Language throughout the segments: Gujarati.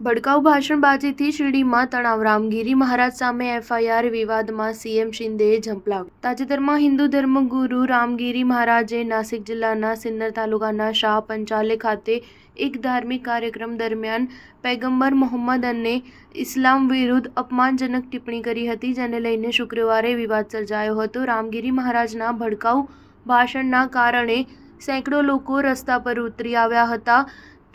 ભડકાઉ ભાષણબાજીથી શિરડીમાં તણાવ, રામગીરી મહારાજ સામે એફઆઈઆર વિવાદમાં સીએમ શિંદેએ ઝંપલાવ્યું. તાજેતરમાં હિન્દુ ધર્મગુરુ રામગીરી મહારાજે નાસિક જિલ્લાના સિન્નર તાલુકાના શાહ પંચાલે ખાતે એક ધાર્મિક કાર્યક્રમ દરમિયાન પૈગંબર મોહમ્મદ અને ઇસ્લામ વિરુદ્ધ અપમાનજનક ટિપ્પણી કરી હતી, જેને લઈને શુક્રવારે વિવાદ સર્જાયો હતો. રામગીરી મહારાજના ભડકાઉ ભાષણના કારણે સેંકડો લોકો રસ્તા પર ઉતરી આવ્યા હતા.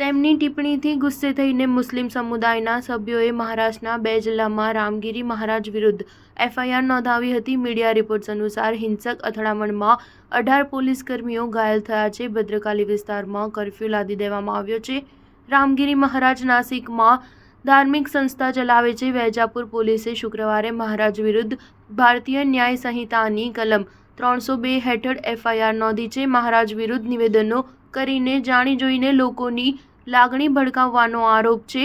તેમની ટિપ્પણીથી ગુસ્સે થઈને મુસ્લિમ સમુદાયના સભ્યોએ મહારાષ્ટ્રના 2 જિલ્લામાં રામગીરી મહારાજ વિરુદ્ધ એફઆઈઆર નોંધાવી હતી. મીડિયા રિપોર્ટ્સ અનુસાર હિંસક અથડામણમાં 18 પોલીસ કર્મીઓ ઘાયલ થયા છે. ભદ્રકાલી વિસ્તારમાં કર્ફ્યુ લાદી દેવામાં આવ્યો છે. રામગીરી મહારાજ નાસિકમાં ધાર્મિક સંસ્થા ચલાવે છે. વૈજાપુર પોલીસે શુક્રવારે મહારાજ વિરુદ્ધ ભારતીય ન્યાય સંહિતાની કલમ 302 હેઠળ એફઆઈઆર નોંધી છે. મહારાજ વિરુદ્ધ નિવેદનો કરીને જાણી જોઈને લોકોની લાગણી ભડકાવવાનો આરોપ છે.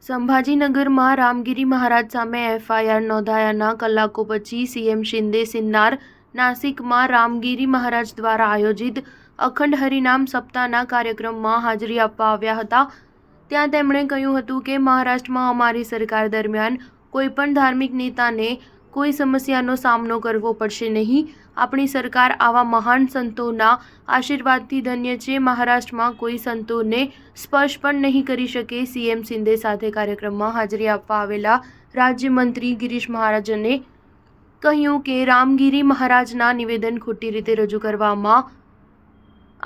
સંભાજીનગરમાં રામગીરી મહારાજ સામે એફઆઈઆર નોંધાયાના કલાકો પછી સીએમ શિંદે સિન્નાર, નાસિકમાં રામગીરી મહારાજ દ્વારા આયોજિત અખંડ હરિનામ સપ્તાહના કાર્યક્રમમાં હાજરી આપવા આવ્યા હતા. ત્યાં તેમણે કહ્યું હતું કે મહારાષ્ટ્રમાં અમારી સરકાર દરમિયાન કોઈપણ ધાર્મિક નેતાને કોઈ સમસ્યાનો સામનો કરવો પડશે નહીં. આપણી સરકાર આવા મહાન સંતોના આશીર્વાદથી ધન્ય છે. મહારાષ્ટ્રમાં કોઈ સંતોને સ્પર્શ પણ નહીં કરી શકે. સીએમ શિંદે સાથે કાર્યક્રમમાં હાજરી આપવા આવેલા રાજ્યમંત્રી ગિરીશ મહાજને કહ્યું કે રામગીરી મહારાજના નિવેદન ખોટી રીતે રજૂ કરવામાં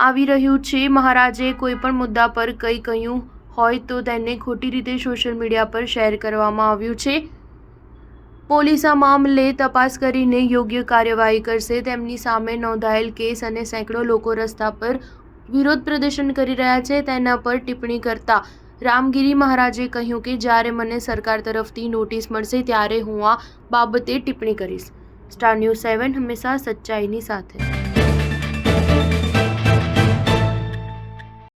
આવી રહ્યું છે. મહારાજે કોઈપણ મુદ્દા પર કંઈ કહ્યું હોય તો તેને ખોટી રીતે સોશિયલ મીડિયા પર શેર કરવામાં આવ્યું છે. પોલીસ આ મામલે તપાસ કરીને યોગ્ય કાર્યવાહી કરશે. તેમની સામે નોંધાયેલ કેસ અને સેંકડો લોકો રસ્તા પર વિરોધ પ્રદર્શન કરી રહ્યા છે તેના પર ટિપ્પણી કરતા રામગીરી મહારાજે કહ્યું કે જ્યારે મને સરકાર તરફથી નોટિસ મળશે ત્યારે હું આ બાબતે ટિપ્પણી કરીશ. સ્ટાર ન્યૂઝ 7 હંમેશા સચ્ચાઈની સાથે.